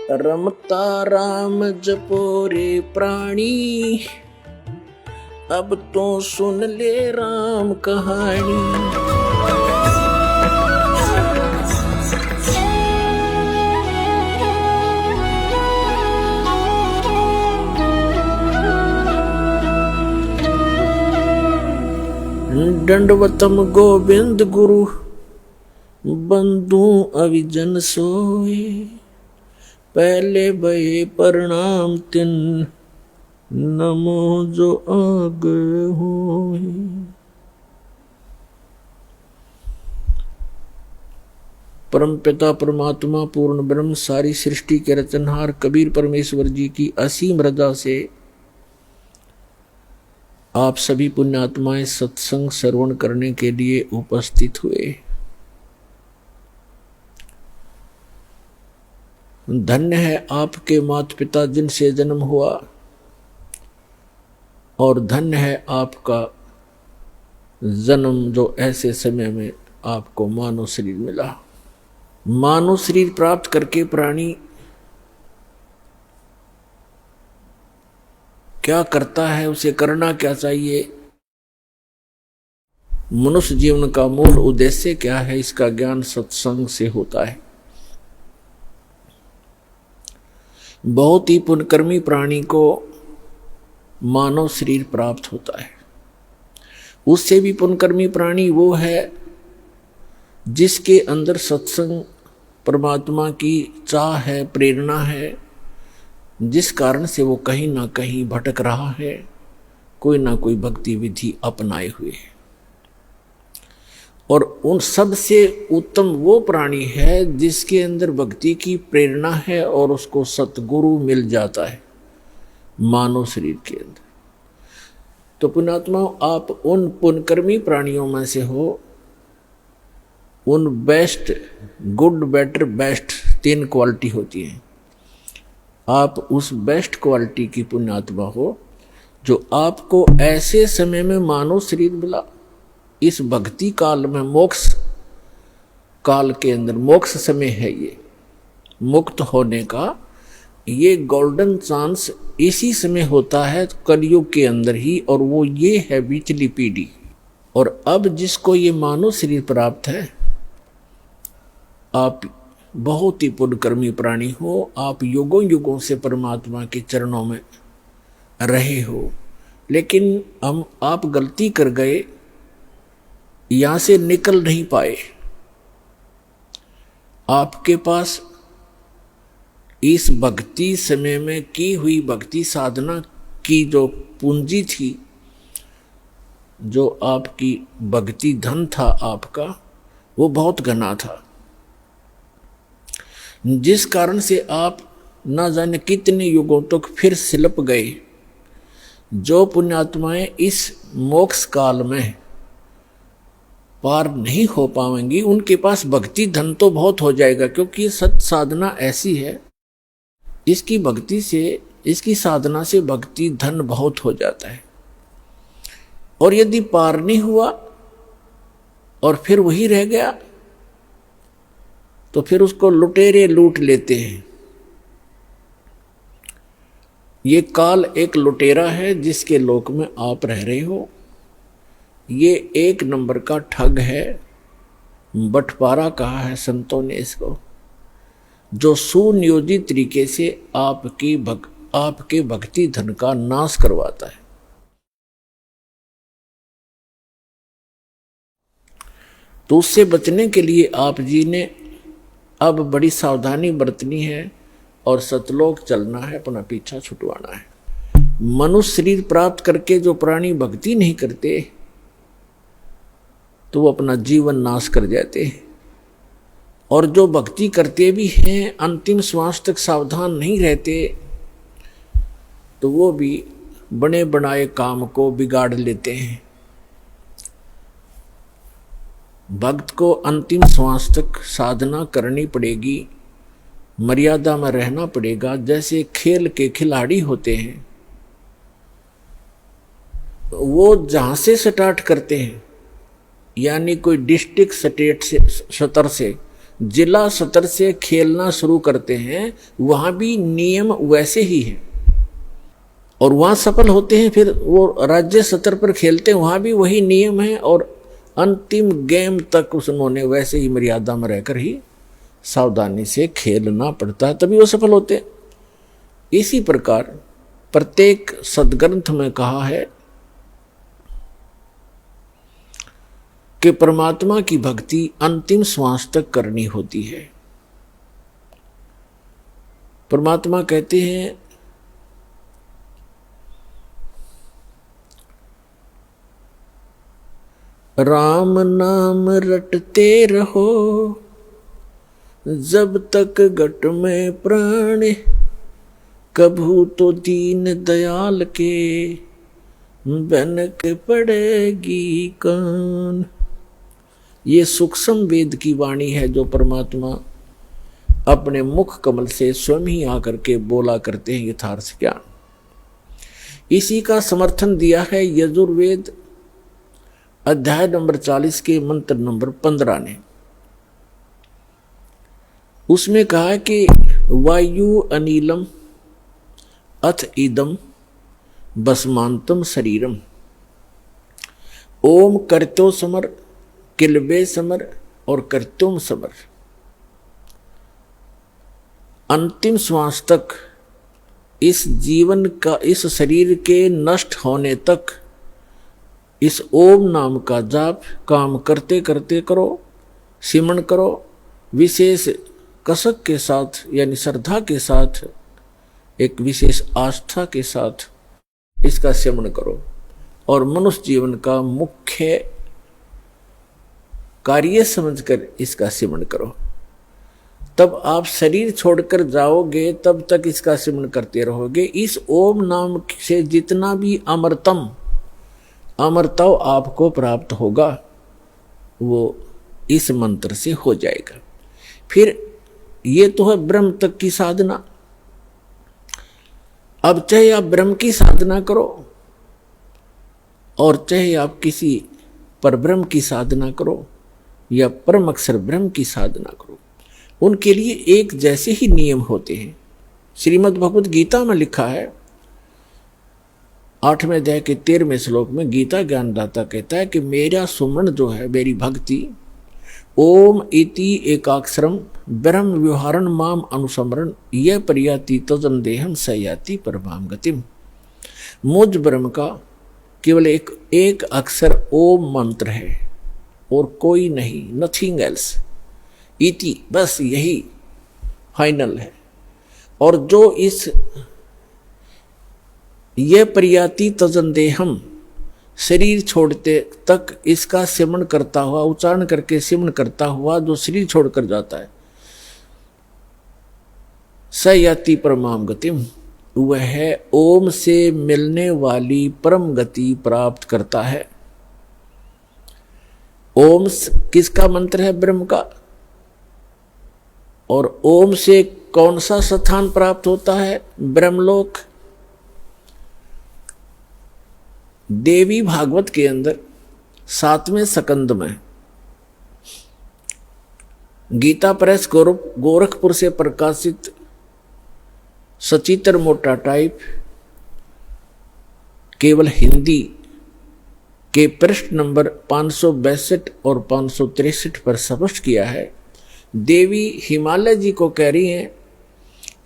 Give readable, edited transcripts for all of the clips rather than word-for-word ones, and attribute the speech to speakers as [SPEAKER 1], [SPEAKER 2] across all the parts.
[SPEAKER 1] रमता राम जपो रे प्राणी, अब तो सुन ले राम कहानी। दंडवतम गोविंद गुरु, बंधु अविजन सोए, पहले भये प्रणाम तिन, नमो जो आगे होए। परम पिता परमात्मा पूर्ण ब्रह्म सारी सृष्टि के रचनहार कबीर परमेश्वर जी की असीम रजा से आप सभी पुण्यात्माएं सत्संग श्रवण करने के लिए उपस्थित हुए। धन्य है आपके माता पिता जिनसे जन्म हुआ, और धन्य है आपका जन्म जो ऐसे समय में आपको मानव शरीर मिला। मानव शरीर प्राप्त करके प्राणी क्या करता है, उसे करना क्या चाहिए, मनुष्य जीवन का मूल उद्देश्य क्या है, इसका ज्ञान सत्संग से होता है। बहुत ही पुण्यकर्मी प्राणी को मानव शरीर प्राप्त होता है। उससे भी पुण्यकर्मी प्राणी वो है जिसके अंदर सत्संग परमात्मा की चाह है, प्रेरणा है, जिस कारण से वो कहीं ना कहीं भटक रहा है, कोई ना कोई भक्ति विधि अपनाए हुए है। और उन सब से उत्तम वो प्राणी है जिसके अंदर भक्ति की प्रेरणा है और उसको सतगुरु मिल जाता है मानव शरीर के अंदर। तो पुण्यात्मा, आप उन पुण्यकर्मी प्राणियों में से हो। उन best, good, better, best 3 quality होती हैं। आप उस बेस्ट क्वालिटी की पुण्यात्मा हो जो आपको ऐसे समय में मानव शरीर मिला। इस भक्ति काल में, मोक्ष काल के अंदर, मोक्ष समय है ये, मुक्त होने का ये गोल्डन चांस इसी समय होता है कलयुग के अंदर ही, और वो ये है बीचली पीढ़ी। और अब जिसको ये मानव शरीर प्राप्त है, आप बहुत ही पुण्यकर्मी प्राणी हो। आप युगों युगों से परमात्मा के चरणों में रहे हो, लेकिन आप गलती कर गए, यहां से निकल नहीं पाए। आपके पास इस भक्ति समय में की हुई भक्ति साधना की जो पूंजी थी, जो आपकी भक्ति धन था आपका, वो बहुत घना था, जिस कारण से आप न जाने कितने युगों तक फिर सिलप गए। जो पुण्यात्माएं इस मोक्ष काल में पार नहीं हो पाएंगी, उनके पास भक्ति धन तो बहुत हो जाएगा, क्योंकि सत साधना ऐसी है, इसकी भक्ति से, इसकी साधना से भक्ति धन बहुत हो जाता है। और यदि पार नहीं हुआ और फिर वही रह गया, तो फिर उसको लुटेरे लूट लेते हैं। ये काल एक लुटेरा है जिसके लोक में आप रह रहे हो। ये 1 नंबर का ठग है, बंटवारा कहा है संतों ने इसको, जो सुनियोजित तरीके से आपके भक्ति धन का नाश करवाता है। तो उससे बचने के लिए आप जी ने अब बड़ी सावधानी बरतनी है और सतलोक चलना है, अपना पीछा छुटवाना है। मनुष्य शरीर प्राप्त करके जो प्राणी भक्ति नहीं करते, तो वो अपना जीवन नाश कर जाते हैं। और जो भक्ति करते भी हैं, अंतिम श्वास तक सावधान नहीं रहते, तो वो भी बने बनाए काम को बिगाड़ लेते हैं। भक्त को अंतिम श्वास तक साधना करनी पड़ेगी, मर्यादा में रहना पड़ेगा। जैसे खेल के खिलाड़ी होते हैं, वो जहां से स्टार्ट करते हैं, यानी कोई डिस्ट्रिक्ट स्टेट से स्तर से जिला स्तर से खेलना शुरू करते हैं वहां भी नियम वैसे ही है, और वहां सफल होते हैं, फिर वो राज्य स्तर पर खेलते हैं, वहां भी वही नियम है, और अंतिम गेम तक उन्होंने वैसे ही मर्यादा में रहकर ही सावधानी से खेलना पड़ता है, तभी वो सफल होते हैं। इसी प्रकार प्रत्येक सदग्रंथ में कहा है कि परमात्मा की भक्ति अंतिम श्वास तक करनी होती है। परमात्मा कहते हैं राम नाम रटते रहो जब तक घट में प्राण, कभू तो दीन दयाल के बनक पड़ेगी कान। ये सूक्ष्म वेद की वाणी है जो परमात्मा अपने मुख कमल से स्वयं ही आकर के बोला करते हैं यथार्थ ज्ञान। इसी का समर्थन दिया है यजुर्वेद अध्याय नंबर 40 के मंत्र नंबर 15 ने। उसमें कहा कि वायु अनिलम अथ इदम भस्मांतम शरीरम, ओम कर्त्यो समर किलबे समर और कर्त्युम समर। अंतिम श्वास तक इस जीवन का, इस शरीर के नष्ट होने तक इस ओम नाम का जाप काम करते करते करो, सिमरण करो, विशेष कसक के साथ यानी श्रद्धा के साथ, एक विशेष आस्था के साथ इसका सिमरण करो, और मनुष्य जीवन का मुख्य कार्य समझकर इसका सिमरण करो। तब आप शरीर छोड़कर जाओगे तब तक इसका सिमरण करते रहोगे। इस ओम नाम से जितना भी अमरत्व आपको प्राप्त होगा वो इस मंत्र से हो जाएगा। फिर ये तो है ब्रह्म तक की साधना। अब चाहे आप ब्रह्म की साधना करो और चाहे आप किसी परब्रह्म की साधना करो या परम अक्षर ब्रह्म की साधना करो, उनके लिए एक जैसे ही नियम होते हैं। श्रीमद् भगवद गीता में लिखा है 8वें अध्याय के 13वें श्लोक में गीता ज्ञानदाता कहता है कि मेरा सुमरण जो है, मेरी भक्ति, ओम इति एकाक्षरम ब्रह्म व्यवहारण माम अनुसमरण यह परियाति तजन देहम सयाति परमाम गतिम। मुझ ब्रह्म का केवल एक अक्षर ओम मंत्र है और कोई नहीं, नथिंग एल्स। इति बस यही फाइनल है। और जो इस यह परियाति तजन देहम शरीर छोड़ते तक इसका सिमरण करता हुआ, उच्चारण करके सिमरण करता हुआ जो शरीर छोड़कर जाता है, सयाति परमाम गतिम, वह ओम से मिलने वाली परम गति प्राप्त करता है। ओम किसका मंत्र है? ब्रह्म का। और ओम से कौन सा स्थान प्राप्त होता है? ब्रह्मलोक। देवी भागवत के अंदर 7वें स्कंद में गीता प्रेस गोरखपुर से प्रकाशित सचित्र मोटा टाइप केवल हिंदी के पृष्ठ नंबर 562 और 563 पर स्पष्ट किया है। देवी हिमालय जी को कह रही हैं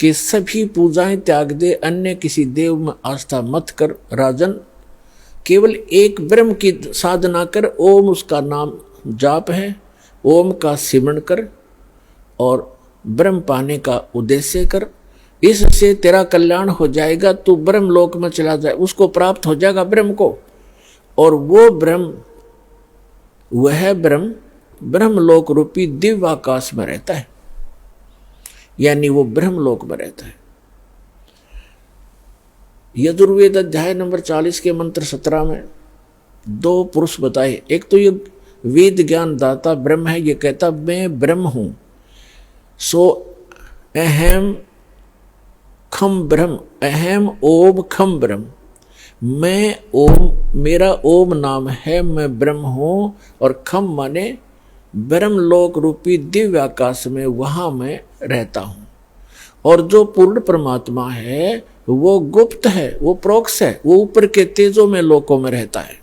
[SPEAKER 1] कि सभी पूजाएं त्याग दे, अन्य किसी देव में आस्था मत कर राजन, केवल एक ब्रह्म की साधना कर, ओम उसका नाम जाप है, ओम का सिमरण कर और ब्रह्म पाने का उद्देश्य कर, इससे तेरा कल्याण हो जाएगा, तू ब्रह्म लोक में चला जाए, उसको प्राप्त हो जाएगा ब्रह्म को। और वो ब्रह्म, वह ब्रह्म ब्रह्मलोक रूपी दिव्य आकाश में रहता है, यानी वो ब्रह्मलोक में रहता है। यजुर्वेद अध्याय नंबर 40 के मंत्र 17 में 2 पुरुष बताए। एक तो ये वेद ज्ञान दाता ब्रह्म है, ये कहता मैं ब्रह्म हूं, सो अहम खम ब्रह्म, अहम ओम खम ब्रह्म, मैं ओम, मेरा ओम नाम है, मैं ब्रह्म हूं। और खम माने ब्रह्मलोक रूपी दिव्य आकाश में वहां मैं रहता हूं। और जो पूर्ण परमात्मा है वो गुप्त है, वो प्रोक्ष है, वो ऊपर के तेजों में लोकों में रहता है।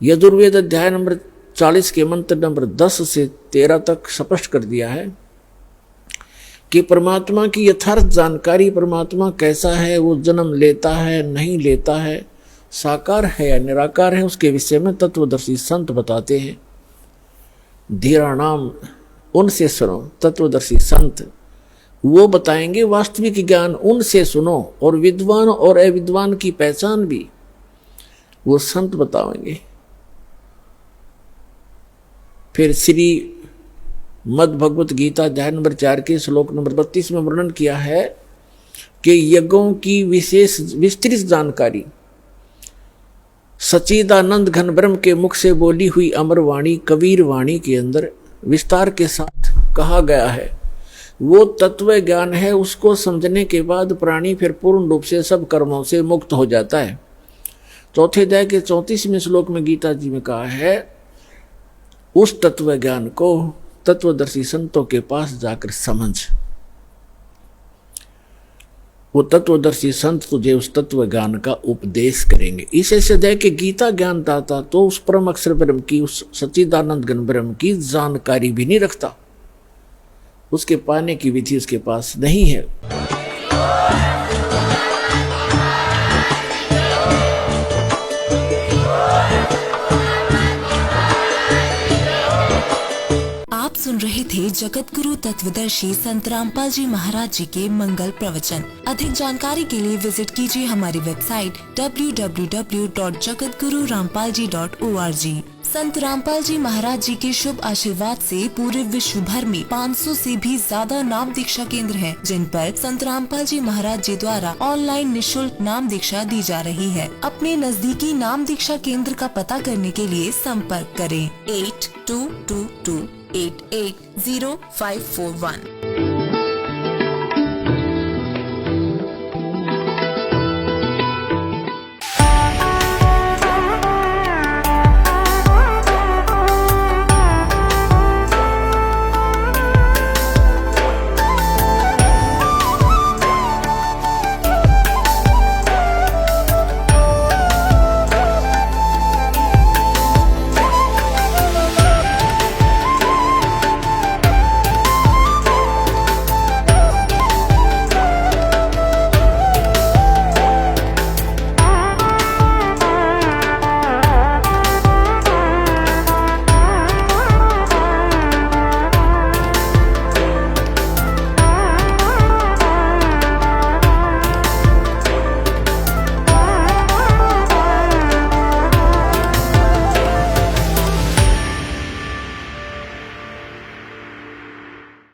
[SPEAKER 1] यजुर्वेद अध्याय नंबर 40 के मंत्र नंबर 10 से 13 तक स्पष्ट कर दिया है कि परमात्मा की यथार्थ जानकारी, परमात्मा कैसा है, वो जन्म लेता है नहीं लेता है, साकार है या निराकार है, उसके विषय में तत्वदर्शी संत बताते हैं। धीराणाम, उनसे सुनो। तत्वदर्शी संत वो बताएंगे वास्तविक ज्ञान, उनसे सुनो। और विद्वान और अविद्वान की पहचान भी वो संत बताएंगे। फिर श्री मद् भगवत गीता अध्याय नंबर 4 के श्लोक नंबर 32 में वर्णन किया है कि यज्ञों की विशेष विस्तृत जानकारी सच्चिदानंद घन ब्रह्म के मुख से बोली हुई अमर वाणी कबीर वाणी के अंदर विस्तार के साथ कहा गया है। वो तत्व ज्ञान है, उसको समझने के बाद प्राणी फिर पूर्ण रूप से सब कर्मों से मुक्त हो जाता है। चौथे अध्याय के 34वें श्लोक में गीता जी में कहा है, उस तत्व ज्ञान को तत्वदर्शी संतों के पास जाकर समझ। वो तत्वदर्शी संत तुझे उस तत्व ज्ञान का उपदेश करेंगे। इस अध्याय के गीता ज्ञान दाता तो उस परम अक्षर ब्रह्म की, उस सच्चिदानंद घन ब्रह्म की जानकारी भी नहीं रखता, उसके पाने की विधि उसके पास नहीं है।
[SPEAKER 2] आप सुन रहे थे जगत गुरु तत्वदर्शी संत रामपाल जी महाराज जी के मंगल प्रवचन। अधिक जानकारी के लिए विजिट कीजिए हमारी वेबसाइट www.jagatgururampalji.org। संत रामपाल जी महाराज जी के शुभ आशीर्वाद से पूरे विश्व भर में 500 से भी ज्यादा नाम दीक्षा केंद्र हैं, जिन पर संत रामपाल जी महाराज जी द्वारा ऑनलाइन निशुल्क नाम दीक्षा दी जा रही है। अपने नजदीकी नाम दीक्षा केंद्र का पता करने के लिए संपर्क करें 8222880541।